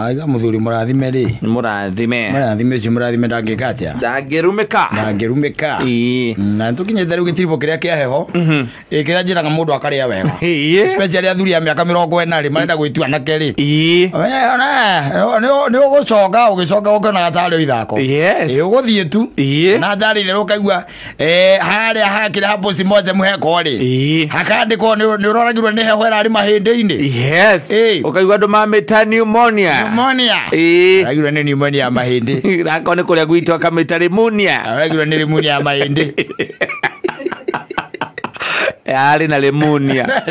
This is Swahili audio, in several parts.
Aiga muthuri murathime ri. Murathime cio murathime ndangikatia. Ndangirumika. Na tukinyete riu gitiribo kiria kia heho. Kiria njiraga mundu akaria wega. Especially athuri a miaka 40 ri marenda gwitua na keri. Ni ugucoka ugicoka ukona gatari ithako. Uguthie tu. Na ndari ithe ukaigua haria hakira hapo simoje muheko ri. Hakandikwo ni uroragirwo ni heho ari mahindi-ini. Ukaigua andu mamita pneumonia. Ragirwo ni pneumonia ya mahindi. Rako ni kuria gwitwa kamita pneumonia. Ragirwo ni pneumonia ya mahindi. Yari na pneumonia.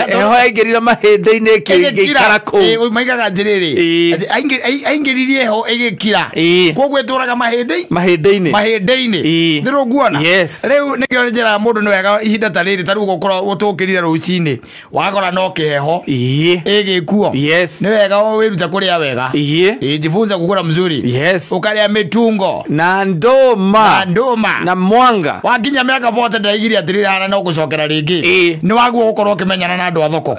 Eho aingerira mahindi-ini ikikara ku. Maigaga njiriri. Aingeririe eho igikira. Kogwe turaga mahindi-ini. Ndiru nguona. Riu nikio njira mundu ni wega ihinda ta riri taru gukora utukirire rucini. Wagora no kiheho. Igikuo. Ni wega wiruta kuria wega. Jifunza kukura mzuri. Ukaria mitungo. Na ndoma. Na mwanga. Wakinya miaka bote ndaigiri atiriri hana no gucokera ringi. Ni waguo gukorwo ukimenyana na andu a thoko.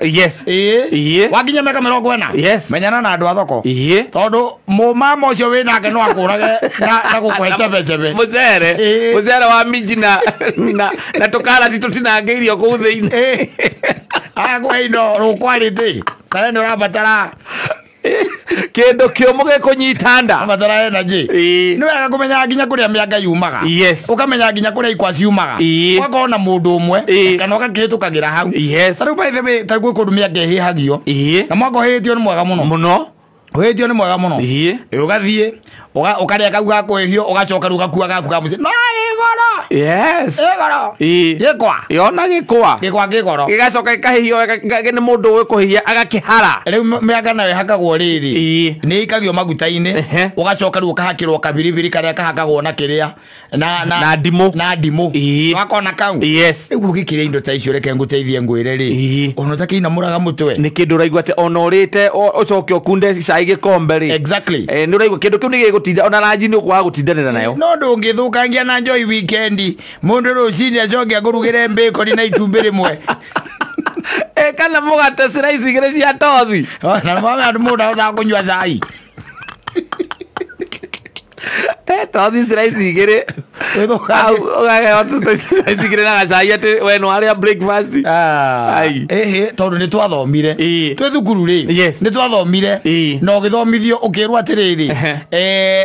Wakinya miaka 40. Menyana na andu a thoko. Tondu mama ucio winake no akurage na gukwete becebe. Mucere wa minji na tukarati tutinangeirio kuu thiini. Agwa ino rukwarite. Tare ni urabatara kindu kiumu gikunyitanda abatara energy. Ni wega kumenya nginya kuria mianga yumaga. Ukamenya nginya kuria ikwa ciumaga. Wakona mundu umwe kana ukakihitukagira hau. Taru by the way taru kundu mianga ihihagio. Na mwako hitio ni mwega muno. Hitio ni mwega muno. Ugathie ukaria kau gakwihio ugacoka ru gakua gaku ka muci. No igoro. Igoro. Gikwa. Yona gikwa. Gikoro. Gigacoka ikahihio ni mundu wikuhia agakihara. Riu mianga nawe hakagwo riri. Ni ikagio maguta-ini. Ugacoka ru ukahakirwo kabiribiri karia kahakagwo na kiria na ndimu. Wakona kau. Riu gikiria indo ta icio reke nguteithie ngwire ri. Onota kina muraga mutwe. Ni kindu raigua te onorite ucoke okunde cai gikombe ri. Exactly. Ni raigua kindu kiu ni gigutinda ona ranji ni ukwaga gutindanira nayo. No ndungithukangia na njoi weekend. Mundu rucini acoke agurugire mbikoni na itumbi rimwe. Kana mugate slice igire cia tothi. Na mama andu mundu utha kunywa cai. Tothi slice igire. Slice igire na gacai ati we no aria breakfast. Tondu ni twathomire. Twe thukuru ri. Ni twathomire. No githomithio ukirwa atiriri.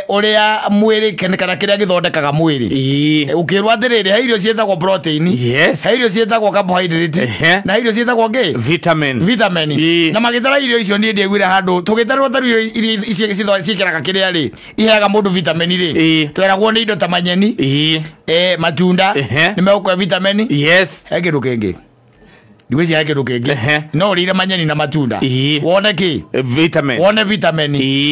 Uria mwiri kana kiria githondekaga mwiri. Ukirwa atiriri ha irio cietagwo protein. Ha irio cietagwo carbohydrate. Na irio cietagwo ngi? Vitamin. Na magitara irio icio ni ndiguire handu tugitarwo taru irio icio cikiraga kiria ri. Iheaga mundu vitamin ri. Tweragwo ni indo ta manyeni. Matunda. Ni megukwa vitamin. He kindu kingi. Ndiwezi yake rukengi. No rire manyeni na matunda. Wone ki? Wone vitamin.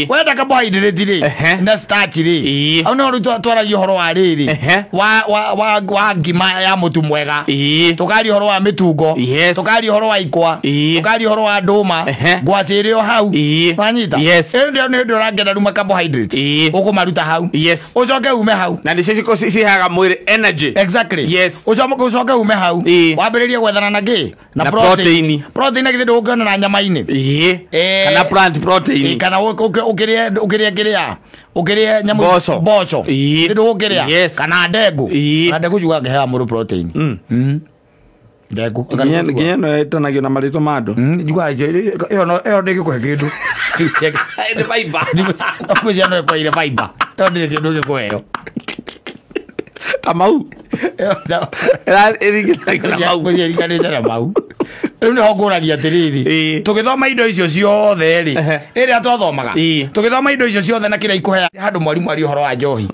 Wenda carbohydrate ri. Na starch ri. Au no twaragia horo wa riri. Wa ngima ya mutu mwega. Tukari horo wa mitungo. Tukari horo wa ikwa. Tukari horo wa nduma. Ngwaci rio hau. Wanyita? Ndio ni ndurangena ruma carbohydrate. Ukumaruta hau. Ucoke ume hau. Na ndiciko cihaga mwiri energy. Exactly. Ucoke ume hau. Wambiririe gwethana na ngi? Na protein agithe ukona na nyama-ini. Kana plant protein. Kana ukiria nyamu boco. Ndio ukiria. Kana ndegu. Na ndegu juga ngeha muru protein. Ndegu. Nginya no etanagio na marito mando. Juga iyo ndikikuhe kindu. Ni fiber. Akuja no kwa ile fiber. Iyo ndikikuhe. Kamau. Erigitagio mau. Riu ni honguragia atiriri. Tugithoma indo icio ciothe ri. Iria twathomaga. Tugithoma indo icio ciothe na kiria ikuhea handu mwarimu ari horo wa njohi.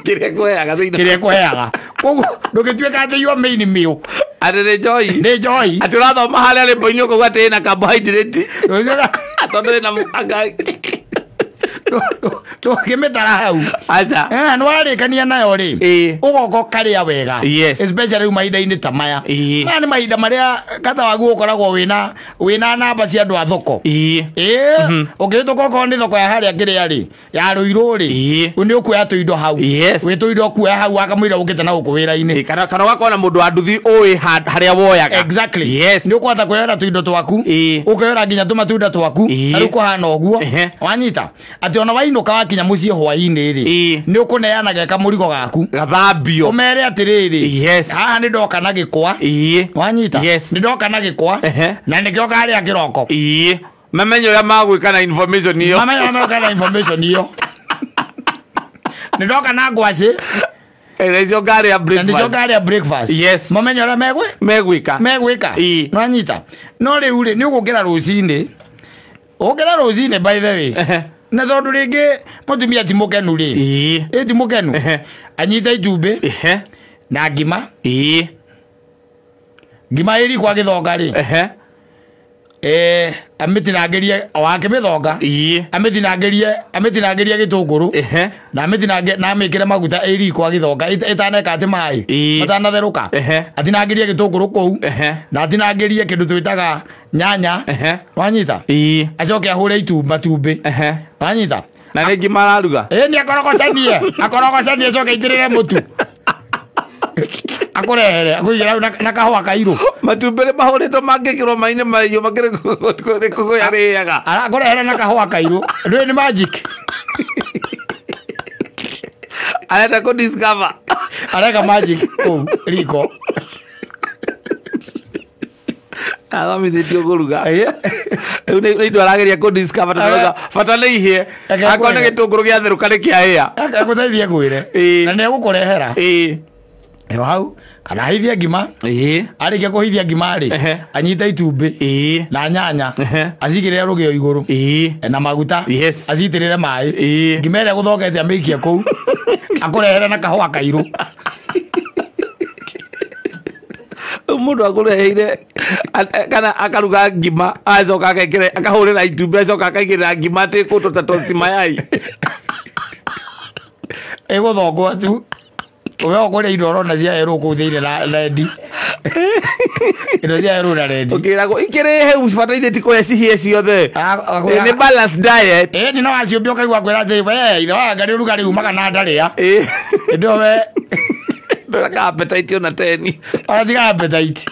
Kiria kuheaga. Koguo ndugituika ati yo main meal. Arere njohi. Ni njohi. Ati urathoma haria ri boinyo kuga ati na carbohydrate. Atondu na anga. Tukimetara hau. Acha. Nwarikania nayo ri. Ugoko karia wega. Yes. Especially mahinda-inĩ ta maya. Maya nĩ mahinda marĩa kata wagu ũkoragwo wĩna namba cia andũ a thoko. Ũngĩhĩtũka okorwo nĩ thoko ya harĩa kĩrĩa rĩ ya Rũirũ rĩ nĩ ũkuoya tũindo hau. Wĩ tũindo kuoya hau wakamũira ũkĩte na gũkũ wĩra-inĩ. Kana ũgakorwo na mũndũ wa nduthi ũĩ harĩa woyaga. Exactly. Nĩ ũkũhota kuoyera tũindo twaku. Ũkoyera nginya tũmatunda twaku. Na rĩu kũhana ũguo. Wanyita. Atĩ ona wainũka wakinya mũciĩ hwaĩ-inĩ rĩ nĩ ũkũneanaga kamũrigo gaku. Gathambio. Ũmere atĩrĩrĩ. Haha nĩ ndoka na gĩkwa. Wanyita. Nĩ ndoka na gĩkwa. Na nĩkĩo karĩa kĩroko. Mamenyo ya magwĩka na information iyo. Mamenyo ya magwĩka na information iyo. Nĩ ndoka na ngwacĩ. Nĩcio ngari ya breakfast. Nĩcio ngari ya breakfast. Yes. Mamenyo ũrĩa megwĩka. Nwanyita. No rĩu rĩ nĩ ũgũkĩra rũcinĩ. Ũgũkĩra rũcinĩ by the way. Na tondũ rĩngĩ mũtumia ti mũkenu rĩ. Ti mũkenu. Anyita itumbĩ. Na ngima. Ngima ĩri kwa gĩthonga rĩ. Amĩtinangĩrie wakĩmĩthonga. Amĩtinangĩrie gĩtũngũrũ. Na amĩkĩre maguta ĩri kwa gĩthonga ĩtaneka atĩ maĩ matanatherũka. Atinangĩrie gĩtũngũrũ kũu. Na atinangĩrie kĩndũ twĩtaga nyanya. Wanyita. Acoke ahũre matumbĩ. Wanyita. Na nĩ ngima araruga. Nĩ akorogocanie acoke aitĩrĩre mũtu. Akurehere akuigĩra na kahũa kairũ. Matumbĩ nĩ mahũrĩtwo mangĩkĩrwo maĩ-inĩ mahiũ makĩrĩ kũgũya rĩaga. Akurehere na kahũa kairũ. Ndũĩ nĩ magic. Arenda kũ discover. Areka magic kũu riko. Athomithĩtio kũruga. Rĩu nĩ indo arageria kũ discover tondũ bata nĩ ihĩe. Akorwo nĩ gĩtũngũrũ gĩatherũka nĩ kĩahĩa. Agũteithie kwĩre. Na nĩ egũkũrehera. Hau kana hithia ngima. Arĩkia kũhithia ngima rĩ anyita itumbĩ na nyanya acigĩrĩre rũgĩo igũrũ na maguta acitĩrĩre maĩ. Ngima ĩrĩa gũthongete amĩikie kũu akũrehere na kahũa kairũ. Mũndũ akũreheire kana akaruga ngima acoka akahũrĩra itumbĩ acoka akaigĩrĩra ngima atĩ kũndũ ta toast mayai. Ĩgũthongwo tu. Uwe okore indo rona cia ero kũ thĩinĩ na rendi. Indo cia ero na rendi. Ũkĩragwo ikĩrĩ heu bataire ti kũhe cihie ciothe. Nĩ balanced diet. Nĩ no acio ũkaigua kwĩra atĩ we ithe wa Ngai ũrugarĩ umaga na ndarĩa. Ĩndo we ndũraka appetite ona 10. Ona tiga appetite.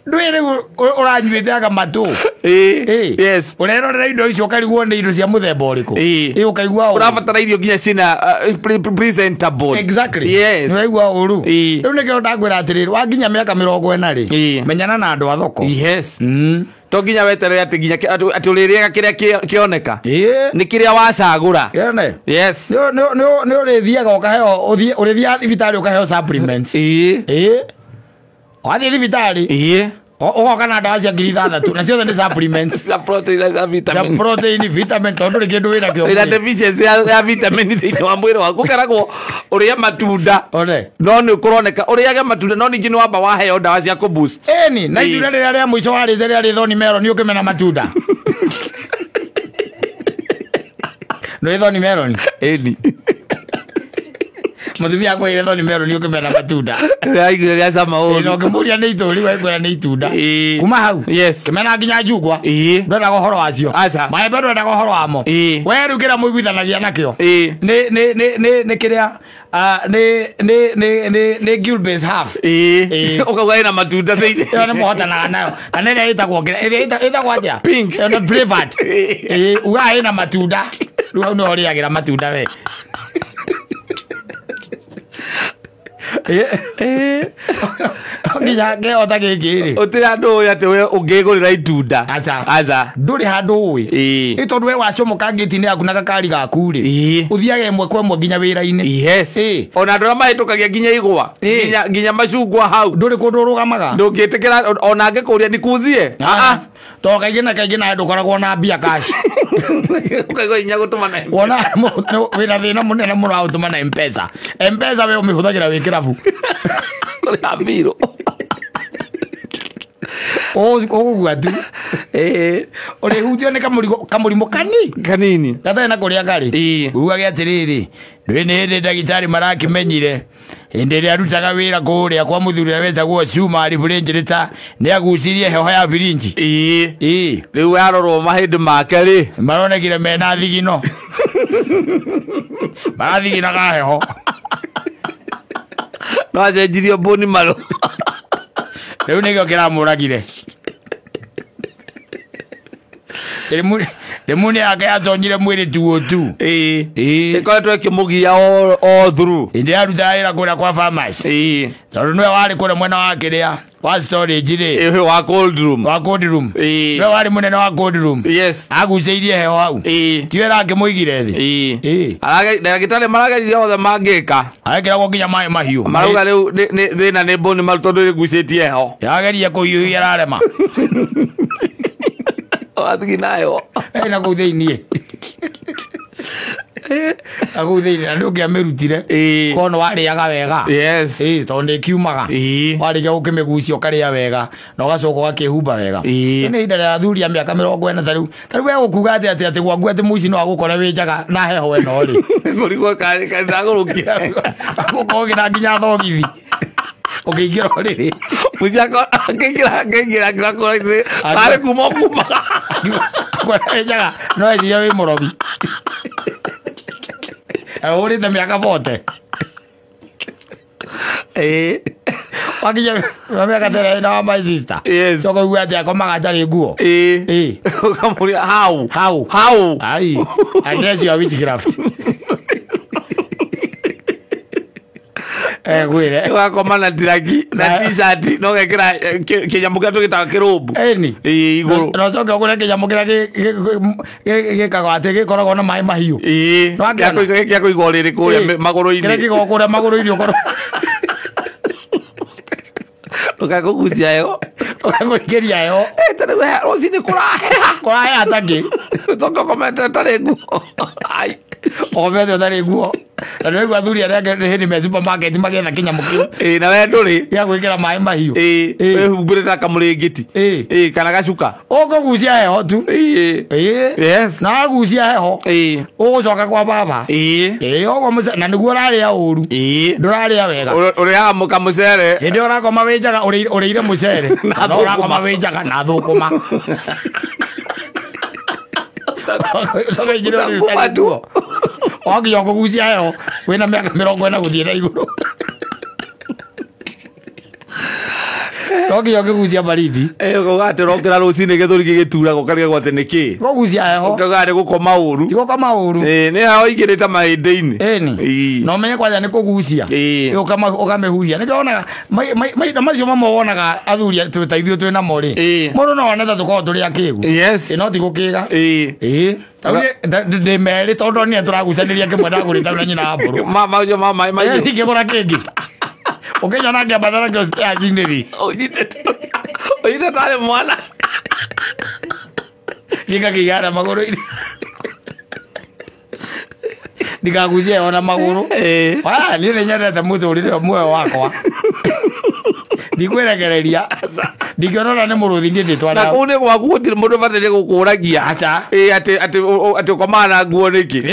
Ndũĩ rĩu ũranyuĩte aga matũ. Yes. Ũrerorera indo icio ũkarigwo nĩ indo cia mũthemba ũrĩkũ. Ũkaigua ũrabatara irio nginya cina presentable. Exactly. Yes. Ũraigua ũru. Rĩu nĩkĩo ndakwĩra atĩrĩrĩ wakinya mĩaka 40 rĩ menyana na andũ a thoko. Yes. To nginya weterere atĩ nginya atĩ ũrĩrĩaga kĩrĩa kĩoneka. Nĩ kĩrĩa wacagũra. Yes. Nĩ ũrĩthiaga ũkaheo ũrĩthiaga thibitarĩ ũkaheo supplements. Wathiĩ thibitarĩ ũgoka na ndawa cia 6,000 na ciothe nĩ supplements. Protein, vitamin tondũ rĩ kĩndũ wĩna kĩo. Wĩna deficiency ya vitamin thĩinĩ wa mwĩrĩ waku. Ũkeragwo ũrĩe matunda no nĩ ũkũroneka ũrĩage matunda no ningĩ nĩ wamba waheo ndawa cia kũ-boost. Ĩni na itunda rĩrĩa rĩa mũico warĩte rĩarĩ thorn melon ũkĩmena matunda. Nĩ thorn melon. Ĩni. Mũtumia akwĩire thorn melon ũkĩmena matunda. Rĩa cama ũru. Ĩno ngĩmũria nĩ itũri wakwĩra nĩ itunda. Kuma hau. Yes. Kĩmena nginya njungwa. Ndwendaga ũhoro wacio. Maembe ndwendaga ũhoro wamo. We rĩu kĩrĩa mũiguithanagia nakĩo. Nĩ kĩrĩa nĩ Gilbey's half. Ũkauga ĩna matunda thĩinĩ. Ĩyo nĩ mũhotanaga nayo. Kana ĩrĩa ĩtagwo atĩa? Pink. Ĩno flavored. Ugaga ĩna matunda. Rĩu hau nĩho ũrĩagĩra matunda we. Nginya ngĩhota gĩkĩ rĩ ũtĩrĩ handũ ũĩ atĩ we ũngĩgũrĩra itunda. Aca ndũrĩ handũ ũĩ ĩ tondũ we wacomoka ngĩti-inĩ yaku na gakari gaku rĩ ũthiaga ĩmwe kwa ĩmwe nginya wĩra-inĩ. Yes. Ona andũ arĩa mahĩtũkagia nginya igwa nginya macungwa hau ndũrĩ kũndũ ũrũgamaga. Ndũngĩtĩkĩra ona angĩkũria nikuzie. To kaingĩ na ndũkoragwo na mbia cash. Ũkaigua hinya gũtũma na M-Pesa. Wona wĩna thĩna mũnene mũno wa gũtũma na M-Pesa. M-Pesa we ũmĩhũthagĩra wĩ kĩrabu. Kũrĩha mbirũ. Ogugua tu. Uri hutio ni kamurimo kanini. Gata na kuria gari. Uga gya tiriri. Ndwene hende ndagitari marakimenyire. Hende ria rutaga wira kuria kwa muthuri wetagwo Cuma Ribulengirita ni agucirie heho ya birinji. Riu arorwo mahindi make ri. Maronekire mena thigino. Marathigina ga heho. No acenjirio boni malo. Riu nikio kiramuragire. Rimuni yake atonyire mwiri tu. Ikoretwo ikimugia all through. Indi aruta ira kuria kwa farmers. Tondu nwe wari kuria mwena wa kiria wa storage ri. Wa cold room. Wa cold room. Nwe wari munene wa cold room. Yes. Aguceirie heho hau. Tiwera akimuigire thi. Ndagitari marageririe othe mangika. Agekira gwo nginya mai mahiu. Maruga riu thina ni boni mal tondu rigucitie heho. Yageria kuhiuhia ararema. Athiginayo. Na kuu thiini. Aku thiini andu ngiamirutire. Kono wariaga wega. Yes. Tondu kiumaga. Wariga ukimigucia ukaria wega na ugacoka ugakihumba wega. Ni ihinda ria athuri a miaka 40 tariu. Tariu we gukuga ati gwaku ati muici no agukora winjaga na heho we no ri. Ngurigwo kari ndagurukia. Agukogira nginya thogithi. Ukiingira riri. Muciako ngigira ngakora ri. Ari kuma. Kwa winjaga no eci wi murobi. Uri ta miaka 40. Wakija miaka 30 na my sister. Yes. Soko uati akomaga tari nguo. Ukamuria how. Ai. Address your witchcraft. Gwire. Wakoma na diragi na t-shirt no gekira kinyamukia tugitaga kirumbu. Eni. Iguru. No coke ogure kinyamukia gikagwa ati gikoragwo na mai mahiu. Gya kuigwo riri kuria maguru-ini. Kire gikoragwo kuria maguru-ini ukoro. Ukagucia yo. Ukaguikiria yo. Tari we rocini kuraheha. Kuraheha tangi. Toko komete tari nguo. Ai. Omete tari nguo. Na ndio athuri aria hindi me supermarket magetha kinyamukiu. Na we nduri. Ya gwikira mai mahiu. We humbure ta kamurengiti. Kana gacuka. Ugucia heho tu. Yes. Na gucia heho. Ugucoka kwa baba. Ogo muce na niguo raria uru. Nduraria wega. Uriaga muka mucere. Hindi urakoma winjaga urire mucere. Na urakoma winjaga na thukuma. Soka ijiro ni tatuo. Ogi yoko gucia heho. Wina miaka 40 guthie na iguru. Ogi yoko gucia baridi. Gogate rokera rucini githuri gigitura gokaria gwate niki. Gogucia heho. Gogare gukoma uru. Tigo koma uru. Ni hao igirita mahindi-ini. Eni. No menye kwaja ni kugucia. Ukamehuhia. Nikaona maita macio mamo wonaga athuri tutaithio twina mori. Mundu no one ta tukorwo turi akigu. Yes. No tigukiga. De meri tondu ni turagucaniria kimwe ndagurita na nyina mburu. Mama Ni kigura kingi. Ukenya na ngabadara kyo stage-ini. Oite tare mwana. Nikakigara maguru-ini. Nikagucia ona maguru. Ni nyendete muthurire muoyo wakwa. Ndikweregereria. Ndikiona ni muruthi nditwara. Na kune gwaku gutire mundu batire gukuragia. Acha. Ati komana nguo niki.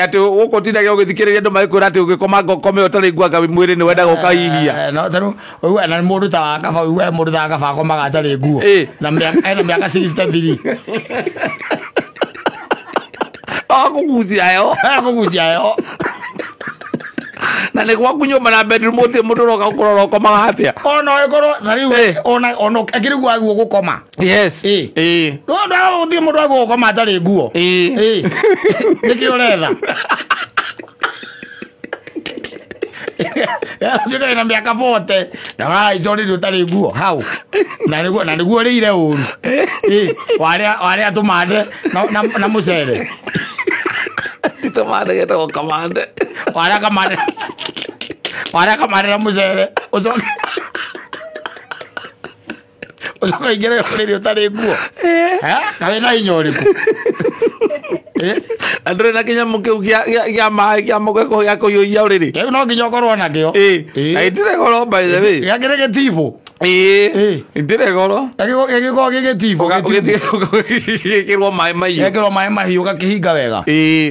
Ati ukotindaga ugithikiriria andu maikura ati ugikoma ngokome utari nguaga mwiri ni wenda gukahihia. No taru we na mundu ta wakaba we mundu ta akaba komaga atari nguo. Na miaka 63. Akugucia yo. Na ni gwaku nyumba na bedroom uti mundu roka kurora koma atia. Ono ikoro thari we ono akiri gwa guo gukoma. Yes. No uti mundu gwa gukoma atari nguo. Niki uretha. Ndika ina miaka 40 na wai jori tutari nguo hau. Na niguo rire uru. Waria tumande na mucere. Tomate geta ko kamande. Waria kamande na mucere. Uzoka igere yore utari nguo. Kawe na inyoriku. Andre na kinyamuke ya mai ya muke ko ya ko yo ya uriri. No nginya korwo na kio. Aitire goro by the way. Ya gerege tipo. Ndire goro. Egiko gigitibo. Gikirwo mai mahiũ. Egikirwo mai mahiũ gakihinga wega.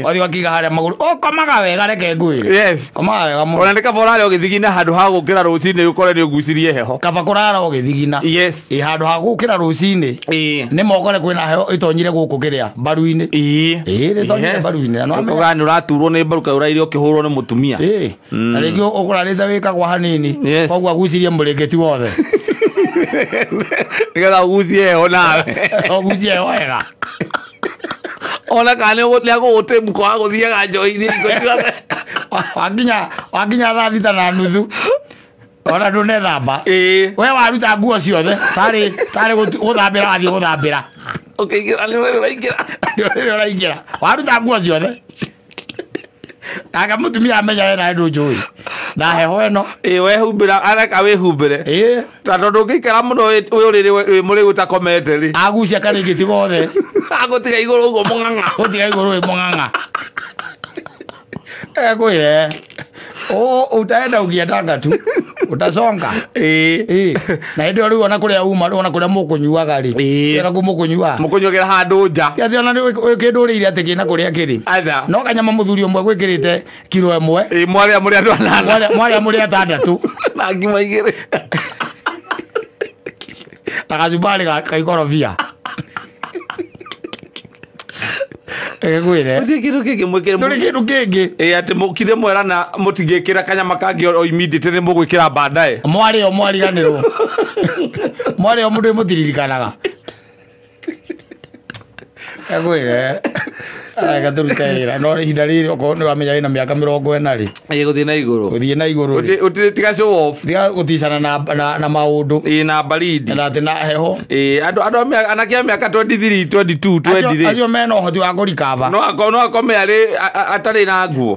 Wathi wakiga haria maguru. Komaga wega reke ngwire. Yes. Komaga wega mũno. Ona ndika borare ũgĩthigina handũ ha gũkĩra rũcinĩ ũkore nĩ ũgucirie heho. Kaba kũrara ũgĩthigina. Yes. Handũ ha gũkĩra rũcinĩ. Nĩ mokore kwĩna heho ĩtonyire gũkũ kĩrĩa mbaru-inĩ. Ĩtonyire mbaru-inĩ. Ũgani ũraturwo nĩ mbaru kaũraire ũkĩhũrwo nĩ mũtumia. Na rĩngĩ ũkũrarĩte wĩkagwo hanini. Koguo agucirie mũrĩngĩti wothe. Nĩgetha ũgucie heho nawe. Ũgucie heho wega. Ona kana gũgũte mũko wa gũthiaga njoi-inĩ. Wakinya thaa thita na nuthu. Ona ndũnethamba. We waruta nguo ciothe. Tarĩ gũthambĩra wathiĩ gũthambĩra. Ũkĩingĩra nĩ ũraingĩra. Waruta nguo ciothe. Naka mũtumia amenya ena ndũ njũĩ. Na heho ĩno. Wehumbĩra areka wĩhumbĩre. Tondũ ndũngĩikara mũno wĩ mũrĩ gũtakomete rĩ. Agucia karĩngĩti gothe. Agũtiga igũrũ ũguo mũng'ang'a. Gũtiga igũrũ wĩ mũng'ang'a. Kwĩre. Utaenda ũkĩendaga tu. Utasonga. Na hĩndĩ ĩyo rĩu ona kũrĩa uma ona kũrĩa mũkũnyuaga rĩ. Kĩra kũ mũkũnyua. Mũkũnyuagĩra handũ nja. Kĩathi ona kĩndũrĩire atĩ kĩna kũrĩa kĩrĩ. Aca. No kanyama mũthuri ũmwe gwĩkĩrĩte kiro ĩmwe. Mwarĩa mũrĩ andũ anana. Mwarĩa mũrĩ atandatũ. Na ngima igĩrĩ. Na gacumbari ka ikorobia. Kwĩre. Kĩndũ kĩngĩ mwĩkĩre. Ndũrĩ kĩndũ kĩngĩ. Atĩ mũkire mwerana mũtingĩkĩra kanyama kangĩ o immediate nĩ mũgwĩkĩra baadaye. Mwariganĩrwo. Mwarĩo mũndũ mũtiririkanaga. Kwĩre. Gaturute wĩra no ihinda rĩrĩ okorwo nĩ wamenya wĩna mĩaka 40 rĩ. Gũthiĩ na igũrũ. Gũthiĩ na igũrũ rĩ. Ũtiga show off. Tiga gũticana na maũndũ. Na baridi. Na atĩ na heho. Andũ anake a mĩaka 23, 22, 23. Acio mena ũhoti wa kũrikava. No akome arĩ atarĩ na nguo.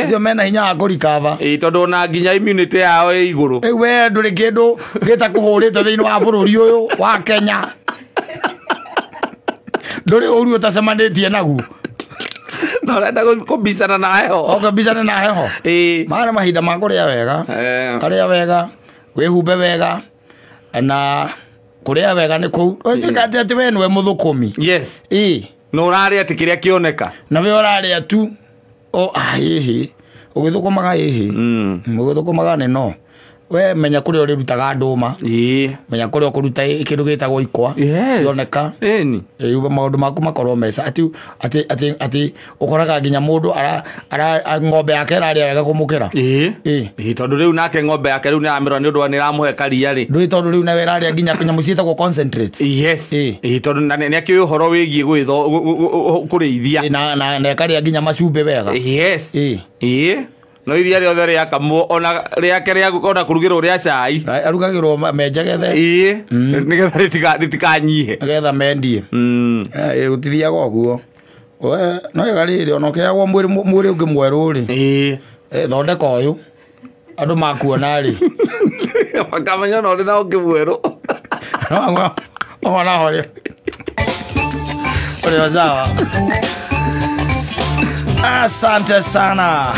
Acio mena hinya wa kũrikava. Tondũ ona nginya immunity yao ĩ igũrũ. Rĩu we ndũrĩ kĩndũ gĩtakũhũrĩte thĩinĩ wa bũrũri ũyũ wa Kenya. Ndũrĩ ũru ũtacemanĩtie naguo. No renda kũbicana na heho. Ũkũbicana na heho. Maana mahinda ma kũrĩa wega. Karĩa wega, wĩhumbe wega na kũrĩa wega nĩ kũu. Ũtuĩka atĩ we nĩwe mũthũkũmi. Yes. No ũrarĩa atĩ kĩrĩa kĩoneka. Na we ũrarĩa tu. Hihi. Ũgĩthũkũmaga hihi. Ũgĩthũkũmaga nĩ no. We menya kũrĩa ũrĩrutaga ndũma. Menya kũrĩa ũkũruta kĩndũ gĩtagwo ikwa. Cioneka. Maũndũ maku makorwo meca. Atĩ ũkoraga nginya mũndũ ng'ombe yake ĩrarĩa wega kũmũkĩra. Tondũ rĩu nake ng'ombe yake rĩu nĩramĩrora nĩ ũndũ wa nĩramũhe karia rĩ. Ndũĩ tondũ rĩu nawe ĩrarĩa nginya nyamũ ciĩtagwo concentrates. Tondũ nĩ akĩũĩ ũhoro wĩgiĩ kũrĩithia. Na ĩkarĩa nginya macumbĩ wega. No iria rĩothe rĩakamwo ona rĩake ona kũrugĩrwo rĩa cai. Arugagĩrwo menjegete. Nĩgetha rĩtikanyihe. Nĩgetha mendie. Gũtithiaga ũguo. No wega rĩrĩ ona ũkĩheagwo mwĩrĩ ũngĩ mwerũ rĩ. Thondeka ũyũ. Andũ makuona rĩ. Makamenya ona ũrĩ na ũngĩ mwerũ. Ona horia. Ole sawa. Asante sana.